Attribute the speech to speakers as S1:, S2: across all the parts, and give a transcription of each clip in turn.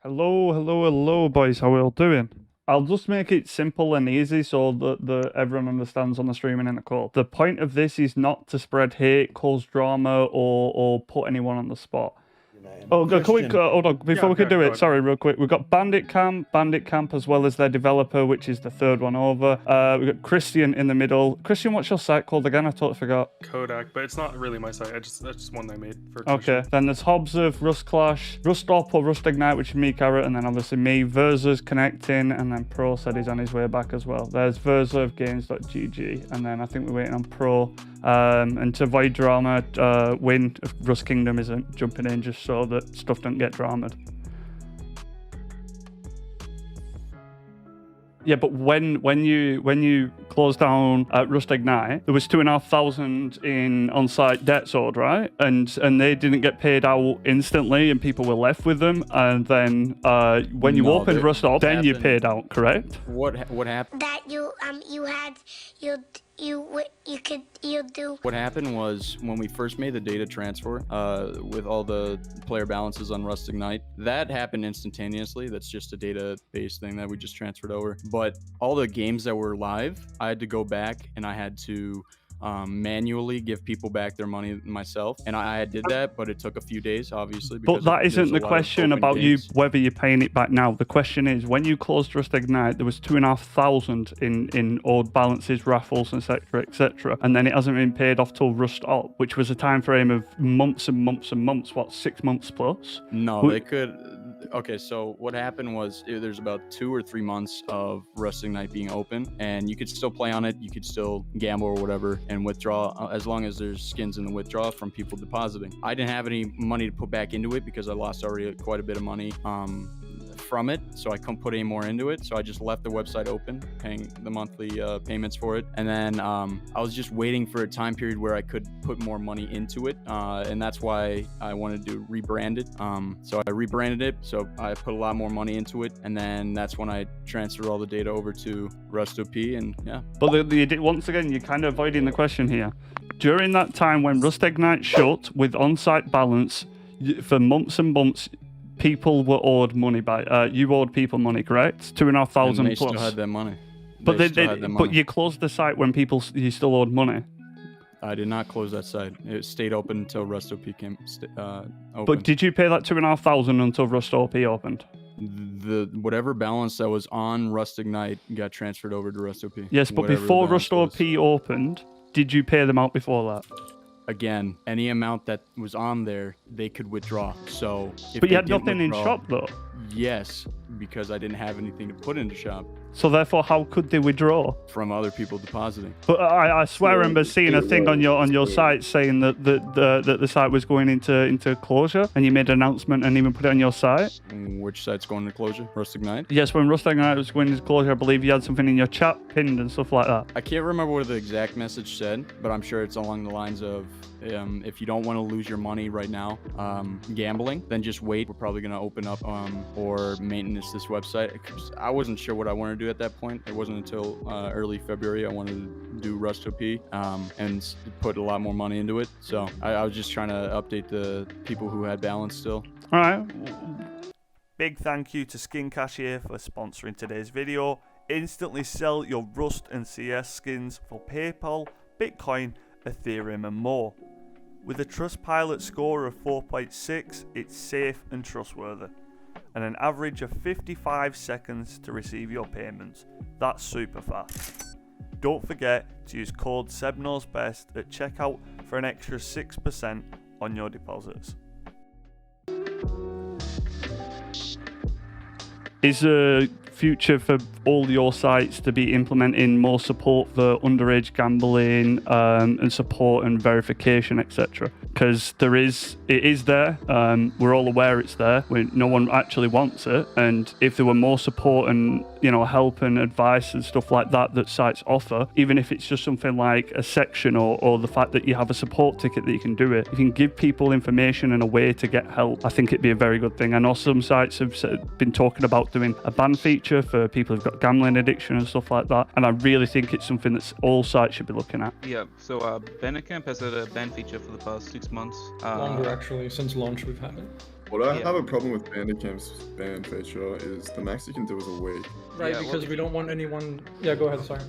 S1: Hello, hello, hello, boys. How are you all doing? I'll just make it simple and easy so that everyone understands on the streaming and the call. The point of this is not to spread hate, cause drama, or put anyone on the spot. Oh, can we, hold on, before we can do it, sorry, real quick. We've got Banditcamp as well as their developer, which is the third one over. We've got Christian in the middle. Christian, what's your site called again? I totally forgot.
S2: Kodak, but it's not really my site. That's just one I made for
S1: Okay, then there's Hobbs of Rustclash, Rustop or Rust Ignite, which is me, Carrot, and then obviously me. Verza's connecting, and then Pro said he's on his way back as well. There's Verza of GainsGG, and then I think we're waiting on Pro. And to avoid drama, Win of Rust Kingdom isn't jumping in just so that stuff don't get dramaed. Yeah, but when you closed down Rust Ignite, there was 2,500 in on-site debts owed, right? And they didn't get paid out instantly, and people were left with them. And then when you opened Rust up, then you paid out, correct?
S3: What happened?
S4: That you do.
S3: What happened was when we first made the data transfer with all the player balances on Rust Ignite, that happened instantaneously. That's just a database thing that we just transferred over. But all the games that were live, I had to go back and I had to manually give people back their money myself, and I did that, but it took a few days, obviously.
S1: But that isn't the question about you whether you're paying it back now. The question is, when you closed Rust Ignite, there was 2,500 in owed balances, raffles, etc., and then it hasn't been paid off till Rust Op, which was a time frame of months and months and months. What, 6 months plus?
S3: No, they could. Okay, so what happened was there's about 2 or 3 months of Rust Ignite being open, and you could still play on it, you could still gamble or whatever and withdraw as long as there's skins in the withdrawal from people depositing. I didn't have any money to put back into it because I lost already quite a bit of money from it, so I couldn't put any more into it. So I just left the website open, paying the monthly payments for it, and then I was just waiting for a time period where I could put more money into it, and that's why I wanted to rebrand it. So I rebranded it, so I put a lot more money into it, and then that's when I transferred all the data over to Rust.op, and yeah.
S1: But once again, you're kind of avoiding the question here. During that time when Rust Ignite shut with on-site balance for months and months, people were owed money by you owed people money, correct? 2,500
S3: They
S1: plus.
S3: still had that money.
S1: But you closed the site when you still owed money.
S3: I did not close that site. It stayed open until Rust.op came open.
S1: But did you pay that 2,500 until Rust.op opened?
S3: The whatever balance that was on Rust Ignite got transferred over to Rust.op.
S1: Yes, but before Rust.op opened, did you pay them out before that?
S3: Again, any amount that was on there, they could withdraw. So,
S1: but you had nothing in shop though.
S3: Yes, because I didn't have anything to put into shop.
S1: So therefore, how could they withdraw?
S3: From other people depositing.
S1: But I swear I remember seeing a thing on your site saying that the site was going into closure, and you made an announcement and even put it on your site.
S3: Which site's going into closure? Rust Ignite?
S1: Yes, when Rust Ignite was going into closure, I believe you had something in your chat pinned and stuff like that.
S3: I can't remember what the exact message said, but I'm sure it's along the lines of, if you don't want to lose your money right now gambling, then just wait. We're probably going to open up or maintenance this website. I wasn't sure what I wanted to do at that point. It wasn't until early February I wanted to do Rust.op and put a lot more money into it. So I was just trying to update the people who had balance still.
S1: All right.
S5: Big thank you to Skin Cashier for sponsoring today's video. Instantly sell your Rust and CS skins for PayPal, Bitcoin, Ethereum and more. With a Trustpilot score of 4.6, it's safe and trustworthy, and an average of 55 seconds to receive your payments. That's super fast. Don't forget to use code SebKnowsBest at checkout for an extra 6% on your deposits.
S1: Is a future for all your sites to be implementing more support for underage gambling and support and verification, etc.? Because it is there. We're all aware it's there. No one actually wants it. And if there were more support and help and advice and stuff like that sites offer, even if it's just something like a section or the fact that you have a support ticket that you can do it, you can give people information and a way to get help. I think it'd be a very good thing. I know some sites have been talking about doing a ban feature for people who've got gambling addiction and stuff like that, and I really think it's something that all sites should be looking at.
S6: Yeah, so Banditcamp has had a ban feature for the past 6 months.
S7: Longer actually, since launch we've had it.
S6: What I
S7: Yeah.
S6: have a problem with Banditcamp's ban feature is the max you can do is a week.
S8: Right,
S7: Yeah, well,
S8: because we don't want anyone. Yeah, go ahead. Sorry.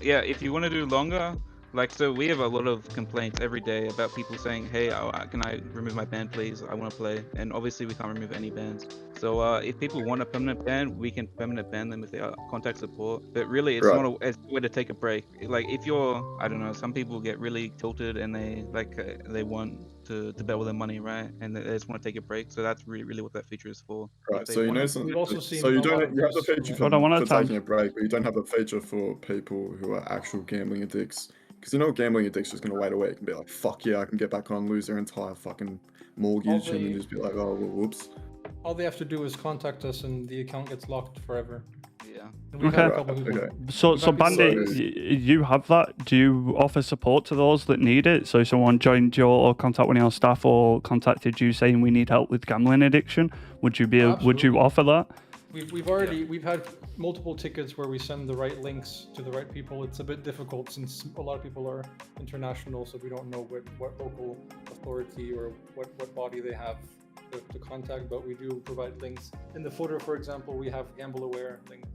S7: Yeah, if you want to do longer, like, so we have a lot of complaints every day about people saying, hey, can I remove my ban, please? I want to play. And obviously, we can't remove any bans. So if people want a permanent ban, we can permanent ban them if they contact support. But really, it's
S6: Right.
S7: not it's a way to take a break. Like, if you're, I don't know, some people get really tilted and they they want to bet with their money, right? And they just want to take a break. So that's really what that feature is for.
S6: Right,
S7: If they
S6: so you
S7: wanna-
S6: know something.
S8: We've also seen
S6: So you
S8: a lot
S6: don't.
S8: of
S6: You have the
S8: this-
S6: feature
S1: Hold on, one at
S6: for
S1: a time.
S6: taking a break, but you don't have a feature for people who are actual gambling addicts. Because you know, gambling addicts just gonna wait a week and be like, "Fuck yeah, I can get back on, lose their entire fucking mortgage," and then just be like, "Oh, well, whoops."
S8: All they have to do is contact us, and the account gets locked forever.
S7: Yeah.
S8: And we've
S1: Okay.
S8: had a couple people.
S6: Okay.
S1: So
S8: Might be
S1: Bandit,
S6: so-
S1: you have that. Do you offer support to those that need it? So if someone joined your or contact one of your staff or contacted you saying we need help with gambling addiction, would you be? Would you
S8: Absolutely.
S1: offer that?
S8: We've had multiple tickets where we send the right links to the right people. It's a bit difficult since a lot of people are international, so we don't know what local authority or what body they have to contact, but we do provide links. In the footer, for example, we have Gamble Aware links.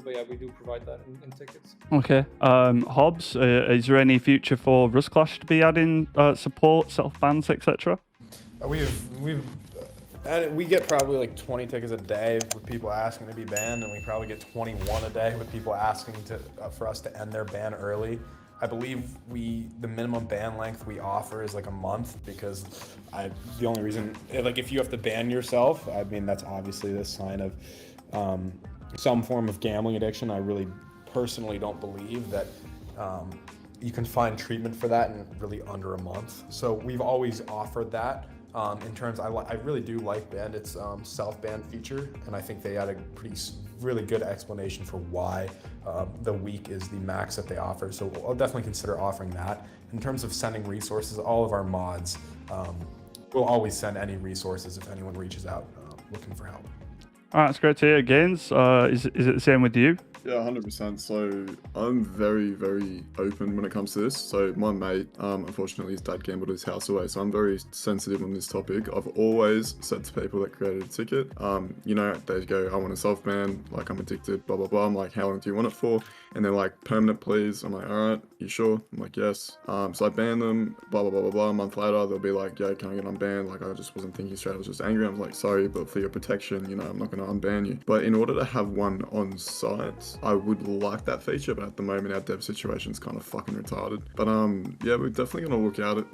S8: But yeah, we do provide that in tickets.
S1: Okay. Hobbs, is there any future for Rustclash to be adding support, self bans, etc.?
S9: We get probably like 20 tickets a day with people asking to be banned, and we probably get 21 a day with people asking for us to end their ban early. I believe the minimum ban length we offer is like a month, because the only reason, like, if you have to ban yourself, I mean, that's obviously the sign of some form of gambling addiction. I really personally don't believe that you can find treatment for that in really under a month. So we've always offered that. In terms, I really do like Bandit's self-ban feature, and I think they had a really good explanation for why the week is the max that they offer. So I'll definitely consider offering that. In terms of sending resources, all of our mods will always send any resources if anyone reaches out looking for help.
S1: All right, it's great to hear. Gains, is it the same with you?
S6: Yeah, 100%. So I'm very, very open when it comes to this. So my mate, unfortunately, his dad gambled his house away. So I'm very sensitive on this topic. I've always said to people that created a ticket, you know, they go, I want a self-ban, like I'm addicted, blah, blah, blah. I'm like, how long do you want it for? And they're like, permanent, please. I'm like, all right, you sure? I'm like, yes. So I ban them, blah, blah, blah, blah, blah. A month later, they'll be like, yeah, can I get unbanned? Like, I just wasn't thinking straight. I was just angry. I was like, sorry, but for your protection, you know, I'm not going to unban you. But in order to have one on site, I would like that feature, but at the moment our dev situation is kind of fucking retarded. But yeah, we're definitely gonna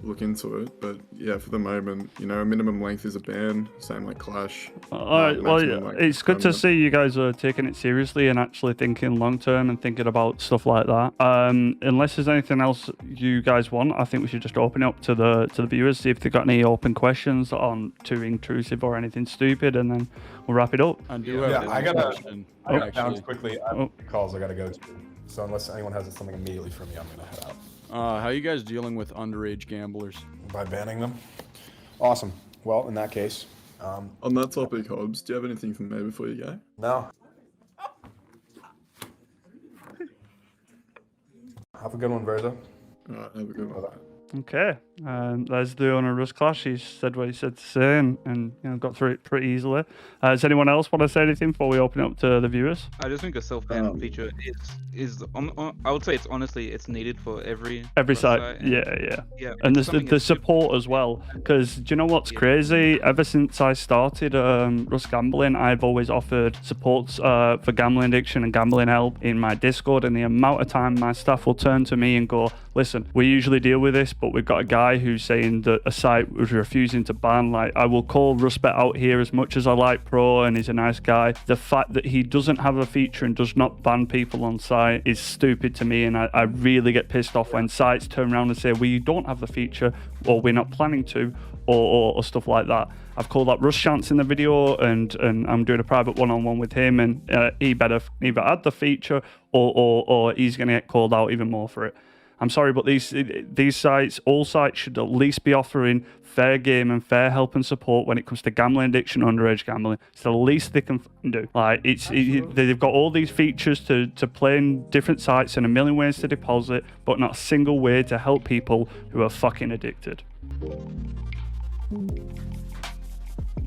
S6: look into it. But yeah, for the moment, you know, minimum length is a ban, same like Clash.
S1: All right, well,
S6: maximum, like,
S1: it's good to
S6: permanent.
S1: see you guys are taking it seriously and actually thinking long term and thinking about stuff like that. Unless there's anything else you guys want, I think we should just open it up to the viewers, see if they've got any open questions that aren't too intrusive or anything stupid, and then we'll wrap it up.
S3: I do have
S9: Yeah,
S3: a
S9: I gotta-
S3: question,
S9: I got
S3: actually.
S9: down quickly. I have calls I gotta go to. So unless anyone has something immediately for me, I'm gonna head out.
S3: How are you guys dealing with underage gamblers?
S9: By banning them. Awesome. Well, in that case,
S6: On that topic, Hobbs, do you have anything for me before you go?
S9: no. Have a good one, Verza.
S6: All right, have a good one.
S1: Okay, there's the owner of Rustclash. He said what he said to say and you know, got through it pretty easily. Does anyone else want to say anything before we open it up to the viewers?
S7: I just think a self-ban feature is I would say it's needed for every
S1: Site. Yeah.
S7: Yeah.
S1: And
S7: it's something
S1: the
S7: that's super-
S1: support as well, because do you know what's crazy? Ever since I started Rust Gambling, I've always offered supports for gambling addiction and gambling help in my Discord, and the amount of time my staff will turn to me and go, listen, we usually deal with this, but we've got a guy who's saying that a site was refusing to ban. Like, I will call Rustbet out here as much as I like Pro, and he's a nice guy. The fact that he doesn't have a feature and does not ban people on site is stupid to me, and I really get pissed off when sites turn around and say, we don't have the feature, or we're not planning to, or stuff like that. I've called out Rush Chance in the video, and I'm doing a private one-on-one with him, and he better either add the feature or he's going to get called out even more for it. I'm sorry, but these sites, all sites should at least be offering fair game and fair help and support when it comes to gambling addiction, underage gambling. It's the least they can do. Like, they've got all these features to play in different sites and a million ways to deposit, but not a single way to help people who are fucking addicted.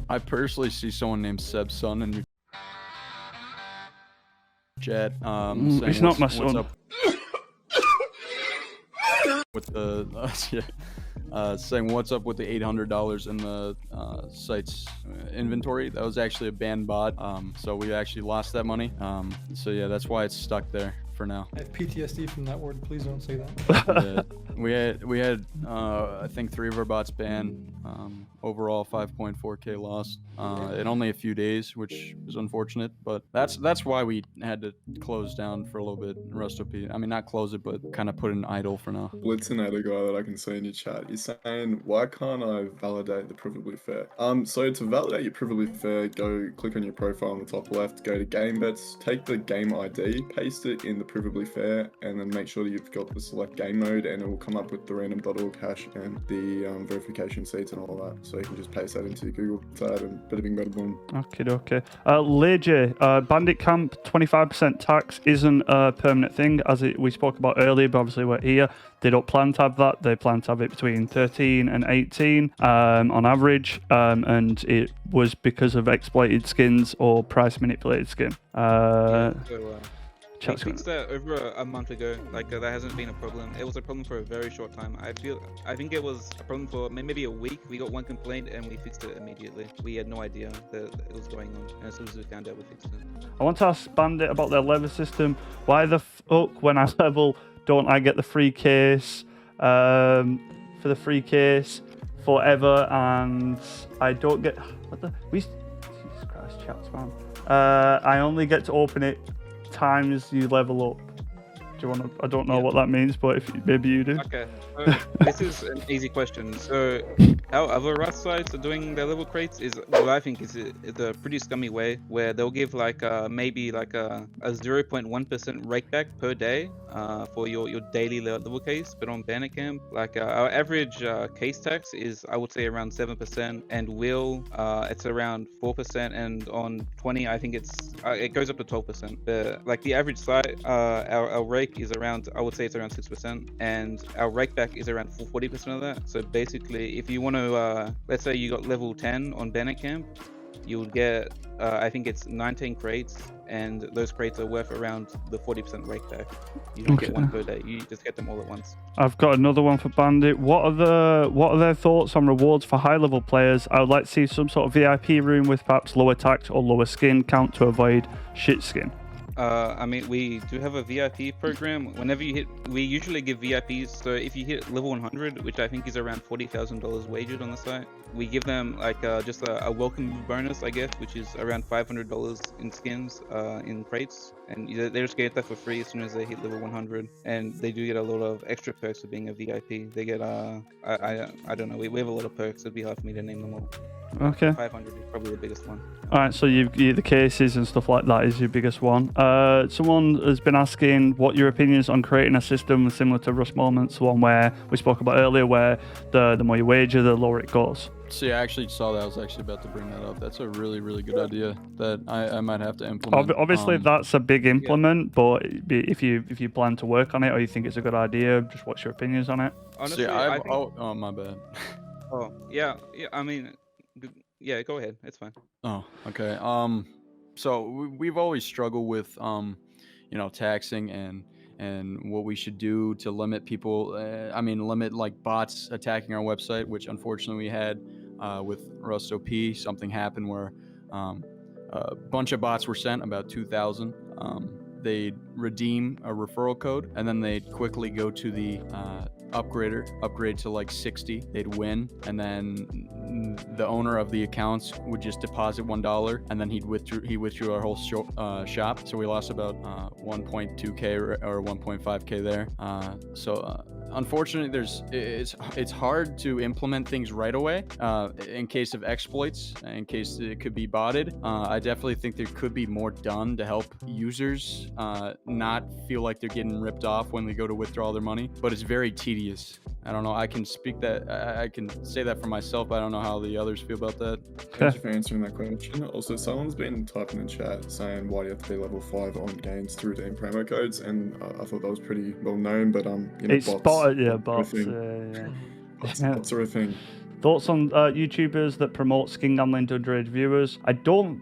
S3: I personally see someone named Seb's son in your chat. Saying,
S1: It's not my
S3: what's
S1: son.
S3: up with the saying what's up with the $800 in the site's inventory. That was actually a banned bot, so we actually lost that money. So yeah, that's why it's stuck there for now.
S8: I have PTSD from that word. Please don't say that.
S3: We had I think 3 of our bots banned. Overall 5.4k lost in only a few days, which is unfortunate, but that's why we had to close down for a little bit. Rustop. I mean, not close it, but kind of put it in idle for now.
S6: Blitzinator guy that I can see in your chat is saying, why can't I validate the provably fair? So to validate your provably fair, go click on your profile on the top left, go to game bets, take the game ID, paste it in the provably fair, and then make sure that you've got the select game mode, and it will come up with the random.org hash and the verification seeds and all that. So you can just paste that into your Google tab and bada bing bada boom.
S1: Okay. Leje, Banditcamp 25% tax isn't a permanent thing, as we spoke about earlier, but obviously we're here. They don't plan to have that. They plan to have it between 13 and 18 on average, and it was because of exploited skins or price manipulated skin.
S7: We fixed that over a month ago. Like that hasn't been a problem. It was a problem for a very short time. I think it was a problem for maybe a week. We got one complaint and we fixed it immediately. We had no idea that it was going on, and as soon as we found out, we fixed it.
S1: I want to ask Bandit about their level system. Why the fuck, when I level, don't I get the free case for the free case forever, and I don't get Jesus Christ, chats, man. I only get to open it times you level up. Do you want to? I don't know what that means, but if maybe you do.
S7: Okay, so this is an easy question. So how other Rust sites are doing their level crates is what I think is a pretty scummy way, where they'll give like maybe like a 0.1% rake back per day for your daily level case. But on Banditcamp, like our average case tax is, I would say, around 7%, and it's around 4%, and on 20 I think it goes up to 12%. Like the average site, our rake is around, I would say it's around 6%, and our rake back is around 40% of that. So basically, if you want to, let's say you got level 10 on Banditcamp, you'll get, I think it's 19 crates, and those crates are worth around the 40% rake back. You don't get one per day. You just get them all at once.
S1: I've got another one for Bandit. What are their thoughts on rewards for high level players? I would like to see some sort of VIP room with perhaps lower tax or lower skin count to avoid shit skin.
S7: I mean, we do have a VIP program. Whenever you hit, we usually give VIPs. So if you hit level 100, which I think is around $40,000 wagered on the site, we give them like just a welcome bonus, I guess, which is around $500 in skins in crates, and they just get that for free as soon as they hit level 100. And they do get a lot of extra perks for being a VIP. They get I don't know. We have a lot of perks. It'd be hard for me to name them all.
S1: Okay.
S7: 500 is probably the biggest one.
S1: All right, so you the cases and stuff like that is your biggest one. Someone has been asking what your opinion is on creating a system similar to Rust Moments, one where we spoke about earlier, where the more you wager, the lower it goes.
S3: See, I actually saw that. I was actually about to bring that up. That's a really, really good idea that I might have to implement.
S1: Obviously, that's a big implement, but if you plan to work on it or you think it's a good idea, just what's your opinions on it?
S7: Honestly,
S3: See,
S7: I think...
S3: oh, my bad.
S7: Oh, yeah. I mean, yeah, go ahead. It's fine.
S3: Oh, okay. So we've always struggled with, taxing and what we should do to limit people. Limit like bots attacking our website, which unfortunately we had with Rustop. Something happened where a bunch of bots were sent, about 2,000. They'd redeem a referral code, and then they'd quickly go to the upgrade to like 60. They'd win, and then the owner of the accounts would just deposit $1, and then he withdrew our whole shop. So we lost about 1.2k or 1.5k there. Unfortunately, it's hard to implement things right away in case of exploits, in case it could be botted. I definitely think there could be more done to help users not feel like they're getting ripped off when they go to withdraw their money, but it's very tedious. I don't know. I can speak that. I can say that for myself, but I don't know how the others feel about that.
S6: Thank you for answering that question. Also, someone's been typing in chat saying why do you have to be level 5 on games to redeem promo codes, and I thought that was pretty well known, but
S1: it's
S6: bots.
S1: Bots.
S6: Bots are a thing.
S1: Thoughts on YouTubers that promote skin gambling to underage viewers? I don't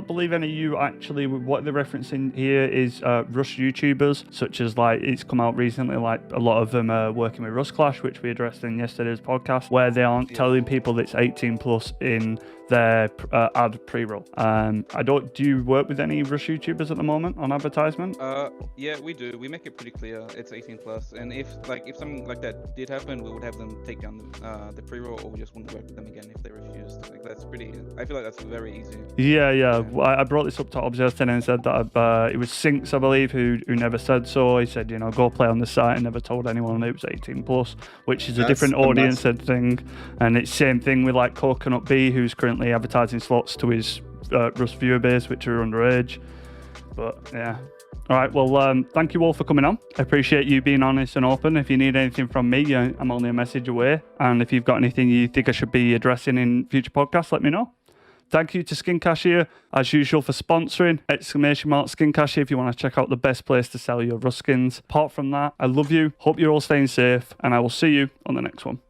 S1: believe any of you actually, what they're referencing here is Rust YouTubers, such as like, it's come out recently, like a lot of them are working with Rustclash, which we addressed in yesterday's podcast, where they aren't telling people that it's 18 plus in their ad pre-roll. Do you work with any Rust YouTubers at the moment on advertisement?
S7: Yeah, we do. We make it pretty clear it's 18 plus, and if something like that did happen, we would have them take down the pre-roll, or we just wouldn't work with them again if they refused. Like, that's pretty. I feel like that's very easy.
S1: Yeah. I brought this up to Obs yesterday and said that it was Sinks, I believe, who never said so. He said, go play on the site, and never told anyone it was 18 plus, which is a different audience and thing. And it's same thing with like Coconut B, who's currently advertising slots to his Rust viewer base, which are underage. But yeah. All right, well, thank you all for coming on. I appreciate you being honest and open. If you need anything from me, I'm only a message away. And if you've got anything you think I should be addressing in future podcasts, let me know. Thank you to Skin Cashier, as usual, for sponsoring. !Skin Cashier if you want to check out the best place to sell your Rust skins. Apart from that, I love you. Hope you're all staying safe, and I will see you on the next one.